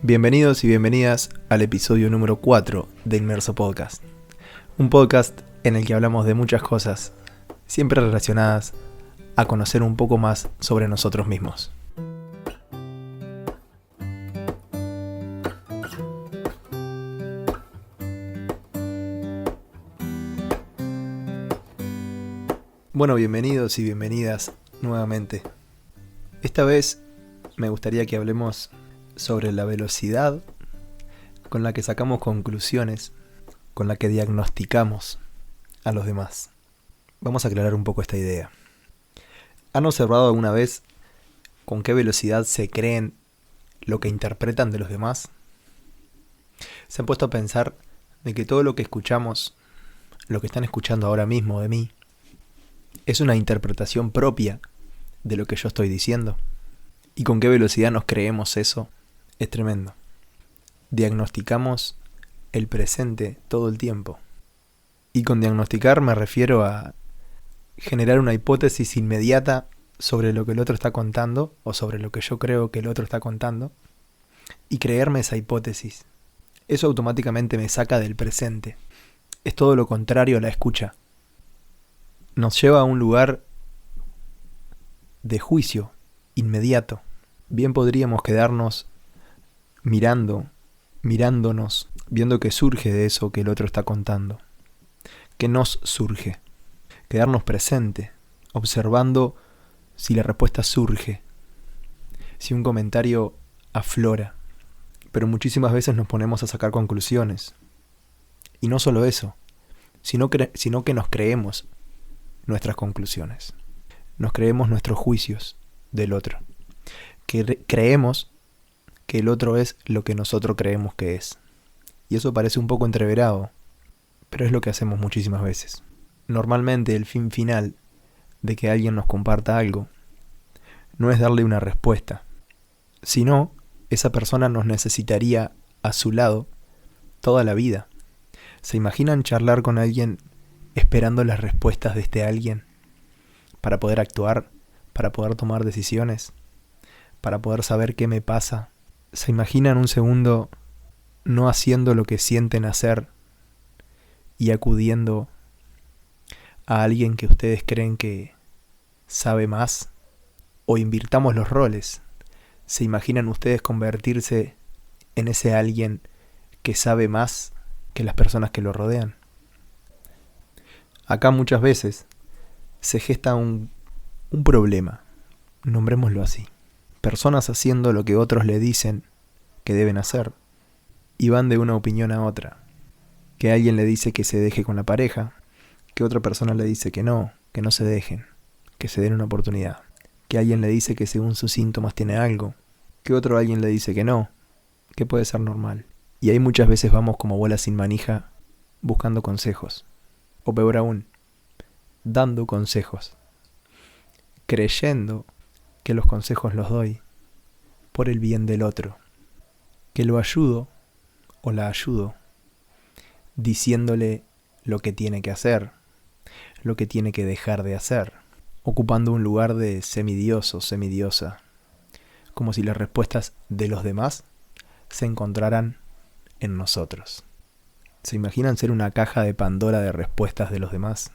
Bienvenidos y bienvenidas al episodio número 4 de Inmerso Podcast. Un podcast en el que hablamos de muchas cosas, siempre relacionadas a conocer un poco más sobre nosotros mismos. Bueno, bienvenidos y bienvenidas nuevamente. Esta vez me gustaría que hablemos sobre la velocidad con la que sacamos conclusiones, con la que diagnosticamos a los demás. Vamos a aclarar un poco esta idea. ¿Han observado alguna vez con qué velocidad se creen lo que interpretan de los demás? ¿Se han puesto a pensar de que todo lo que escuchamos, lo que están escuchando ahora mismo de mí, es una interpretación propia de lo que yo estoy diciendo? ¿Y con qué velocidad nos creemos eso? Es tremendo. Diagnosticamos el presente todo el tiempo. Y con diagnosticar me refiero a generar una hipótesis inmediata sobre lo que el otro está contando o sobre lo que yo creo que el otro está contando y creerme esa hipótesis. Eso automáticamente me saca del presente. Es todo lo contrario a la escucha. Nos lleva a un lugar de juicio inmediato. Bien podríamos quedarnos mirándonos, viendo qué surge de eso que el otro está contando. ¿Qué nos surge? Quedarnos presente, observando si la respuesta surge, si un comentario aflora. Pero muchísimas veces nos ponemos a sacar conclusiones. Y no solo eso, sino que nos creemos nuestras conclusiones. Nos creemos nuestros juicios del otro. Creemos que el otro es lo que nosotros creemos que es. Y eso parece un poco entreverado, pero es lo que hacemos muchísimas veces. Normalmente el fin final de que alguien nos comparta algo no es darle una respuesta, sino esa persona nos necesitaría a su lado toda la vida. ¿Se imaginan charlar con alguien esperando las respuestas de este alguien para poder actuar, para poder tomar decisiones, para poder saber qué me pasa? ¿Se imaginan un segundo no haciendo lo que sienten hacer y acudiendo a alguien que ustedes creen que sabe más? O invirtamos los roles. ¿Se imaginan ustedes convertirse en ese alguien que sabe más que las personas que lo rodean? Acá muchas veces se gesta un problema, nombrémoslo así. Personas haciendo lo que otros le dicen que deben hacer y van de una opinión a otra. Que alguien le dice que se deje con la pareja, que otra persona le dice que no se dejen, que se den una oportunidad. Que alguien le dice que según sus síntomas tiene algo, que otro alguien le dice que no, que puede ser normal. Y ahí muchas veces vamos como bolas sin manija buscando consejos. O peor aún, dando consejos. Creyendo que los consejos los doy por el bien del otro, que lo ayudo o la ayudo diciéndole lo que tiene que hacer, lo que tiene que dejar de hacer, ocupando un lugar de semidios o semidiosa, como si las respuestas de los demás se encontraran en nosotros. ¿Se imaginan ser una caja de Pandora de respuestas de los demás?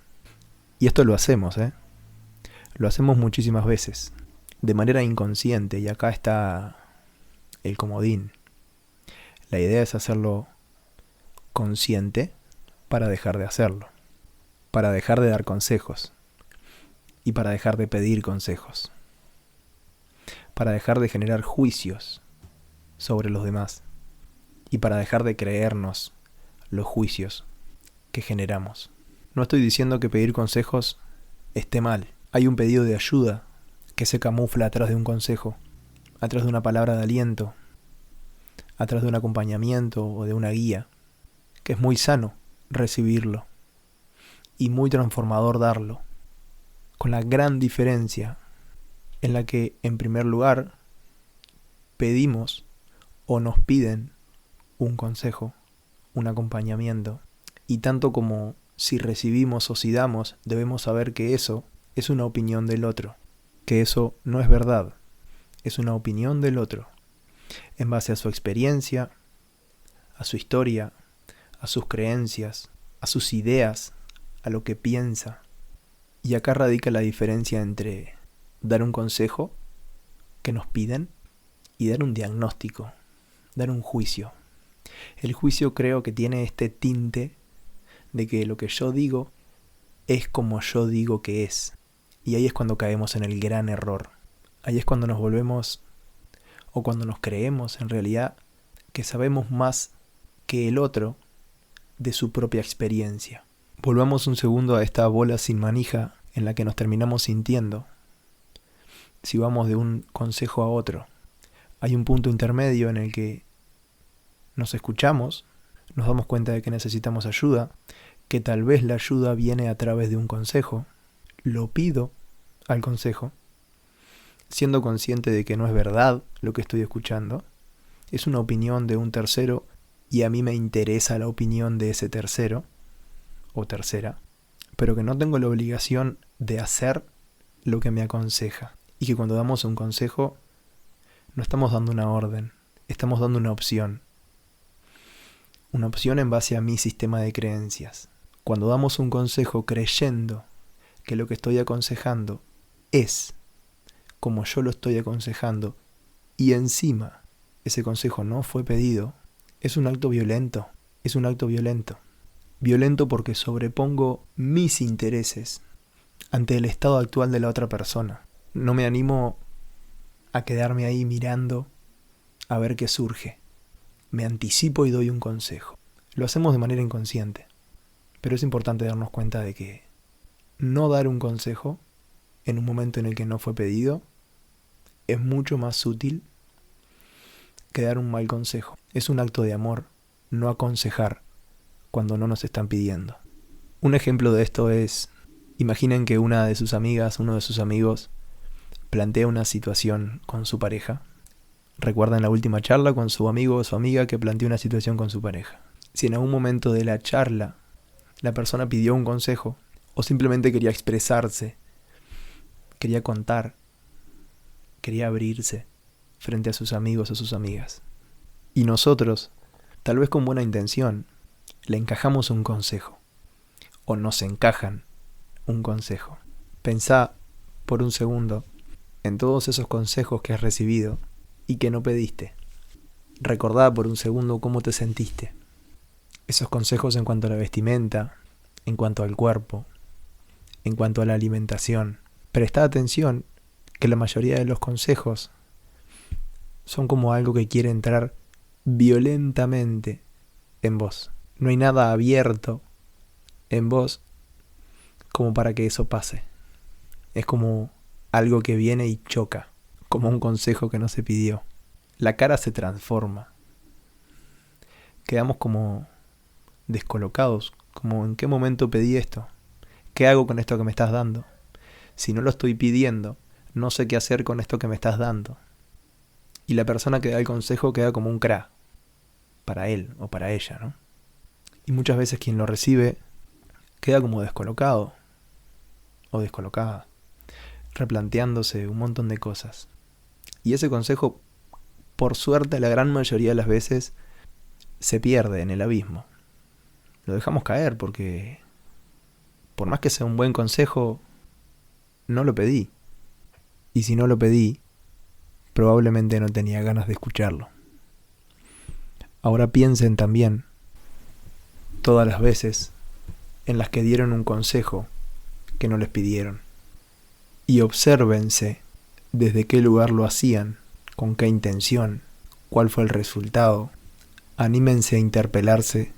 Y esto lo hacemos, Lo hacemos muchísimas veces, de manera inconsciente, y acá está el comodín. La idea es hacerlo consciente para dejar de hacerlo, para dejar de dar consejos y para dejar de pedir consejos, para dejar de generar juicios sobre los demás y para dejar de creernos los juicios que generamos. No estoy diciendo que pedir consejos esté mal. Hay un pedido de ayuda que se camufla atrás de un consejo, atrás de una palabra de aliento, atrás de un acompañamiento o de una guía, que es muy sano recibirlo y muy transformador darlo, con la gran diferencia en la que, en primer lugar, pedimos o nos piden un consejo, un acompañamiento, y tanto como si recibimos o si damos, debemos saber que eso es una opinión del otro, que eso no es verdad, es una opinión del otro. en base a su experiencia, a su historia, a sus creencias, a sus ideas, a lo que piensa. Y acá radica la diferencia entre dar un consejo que nos piden y dar un diagnóstico, dar un juicio. El juicio creo que tiene este tinte de que lo que yo digo es como yo digo que es. Y ahí es cuando caemos en el gran error. Ahí es cuando nos volvemos, o cuando nos creemos en realidad, que sabemos más que el otro de su propia experiencia. Volvamos un segundo a esta bola sin manija en la que nos terminamos sintiendo si vamos de un consejo a otro. Hay un punto intermedio en el que nos escuchamos, nos damos cuenta de que necesitamos ayuda, que tal vez la ayuda viene a través de un consejo, lo pido al consejo, siendo consciente de que no es verdad lo que estoy escuchando, es una opinión de un tercero y a mí me interesa la opinión de ese tercero o tercera, pero que no tengo la obligación de hacer lo que me aconseja. Y que cuando damos un consejo, no estamos dando una orden, estamos dando una opción. Una opción en base a mi sistema de creencias. Cuando damos un consejo creyendo que lo que estoy aconsejando es como yo lo estoy aconsejando y encima ese consejo no fue pedido, es un acto violento. Es un acto violento. Violento porque sobrepongo mis intereses ante el estado actual de la otra persona. No me animo a quedarme ahí mirando a ver qué surge. Me anticipo y doy un consejo. Lo hacemos de manera inconsciente, pero es importante darnos cuenta de que no dar un consejo en un momento en el que no fue pedido es mucho más útil que dar un mal consejo. Es un acto de amor no aconsejar cuando no nos están pidiendo. Un ejemplo de esto es, imaginen que una de sus amigas, uno de sus amigos, plantea una situación con su pareja. Recuerdan la última charla con su amigo o su amiga que planteó una situación con su pareja. Si en algún momento de la charla la persona pidió un consejo o simplemente quería expresarse, quería contar, quería abrirse frente a sus amigos o sus amigas, y nosotros, tal vez con buena intención, le encajamos un consejo o nos encajan un consejo. Pensá por un segundo en todos esos consejos que has recibido y que no pediste. Recordá por un segundo cómo te sentiste. Esos consejos en cuanto a la vestimenta, en cuanto al cuerpo, en cuanto a la alimentación. Prestá atención que la mayoría de los consejos son como algo que quiere entrar violentamente en vos. No hay nada abierto en vos como para que eso pase. Es como algo que viene y choca, como un consejo que no se pidió. La cara se transforma. Quedamos como descolocados, como ¿en qué momento pedí esto? ¿Qué hago con esto que me estás dando? Si no lo estoy pidiendo, no sé qué hacer con esto que me estás dando. Y la persona que da el consejo queda como un cra, para él o para ella, ¿no? Y muchas veces quien lo recibe queda como descolocado o descolocada, replanteándose un montón de cosas. Y ese consejo, por suerte, la gran mayoría de las veces se pierde en el abismo. Lo dejamos caer porque, por más que sea un buen consejo, no lo pedí. Y si no lo pedí, probablemente no tenía ganas de escucharlo. Ahora piensen también todas las veces en las que dieron un consejo que no les pidieron. Y obsérvense desde qué lugar lo hacían, con qué intención, cuál fue el resultado. Anímense a interpelarse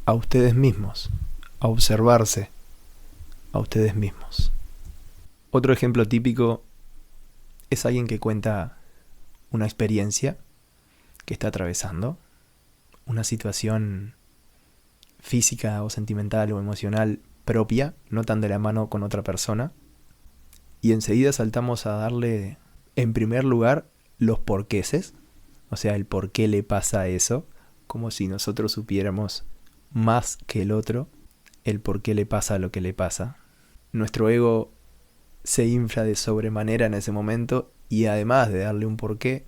a ustedes mismos, a observarse a ustedes mismos. Otro ejemplo típico es alguien que cuenta una experiencia que está atravesando, una situación física o sentimental o emocional propia, no tan de la mano con otra persona, y enseguida saltamos a darle, en primer lugar, los porqueses, o sea, el por qué le pasa eso, como si nosotros supiéramos más que el otro el por qué le pasa lo que le pasa. Nuestro ego se infla de sobremanera en ese momento y además de darle un porqué,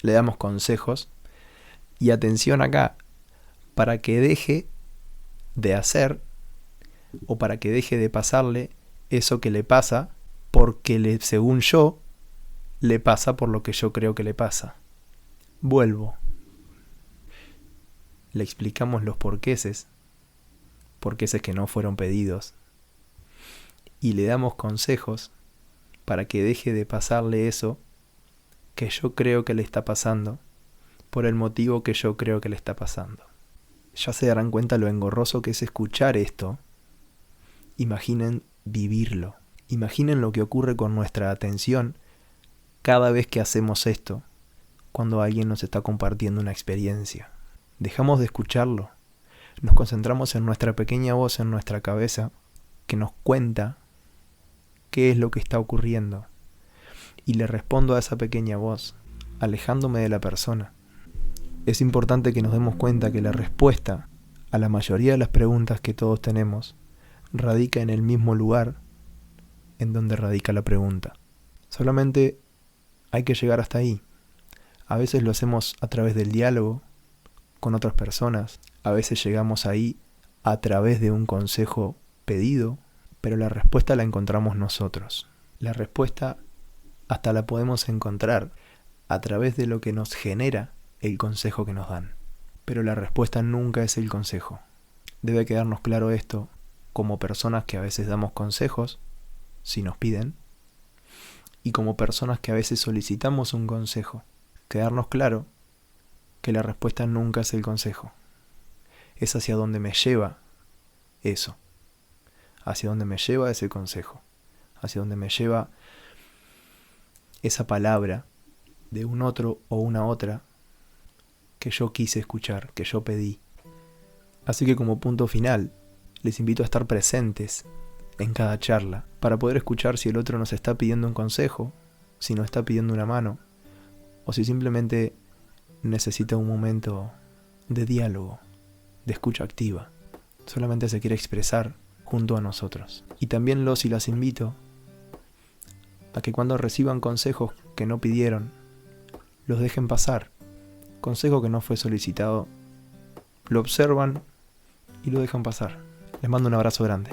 le damos consejos y atención acá, para que deje de hacer o para que deje de pasarle eso que le pasa porque según yo le pasa por lo que yo creo que le pasa. Vuelvo. Le explicamos los porqueses que no fueron pedidos, y le damos consejos para que deje de pasarle eso que yo creo que le está pasando por el motivo que yo creo que le está pasando. Ya se darán cuenta lo engorroso que es escuchar esto. Imaginen vivirlo. Imaginen lo que ocurre con nuestra atención cada vez que hacemos esto, cuando alguien nos está compartiendo una experiencia. Dejamos de escucharlo. Nos concentramos en nuestra pequeña voz en nuestra cabeza que nos cuenta qué es lo que está ocurriendo. Y le respondo a esa pequeña voz, alejándome de la persona. Es importante que nos demos cuenta que la respuesta a la mayoría de las preguntas que todos tenemos radica en el mismo lugar en donde radica la pregunta. Solamente hay que llegar hasta ahí. A veces lo hacemos a través del diálogo con otras personas. A veces llegamos ahí a través de un consejo pedido, pero la respuesta la encontramos nosotros. La respuesta hasta la podemos encontrar a través de lo que nos genera el consejo que nos dan. Pero la respuesta nunca es el consejo. Debe quedarnos claro esto como personas que a veces damos consejos, si nos piden, y como personas que a veces solicitamos un consejo. Quedarnos claro que la respuesta nunca es el consejo. Es hacia donde me lleva eso. Hacia donde me lleva ese consejo. Hacia donde me lleva esa palabra de un otro o una otra que yo quise escuchar, que yo pedí. Así que como punto final, les invito a estar presentes en cada charla para poder escuchar si el otro nos está pidiendo un consejo, si nos está pidiendo una mano, o si simplemente necesita un momento de diálogo, de escucha activa. Solamente se quiere expresar junto a nosotros. Y también los y las invito a que cuando reciban consejos que no pidieron, los dejen pasar. Consejo que no fue solicitado, lo observan y lo dejan pasar. Les mando un abrazo grande.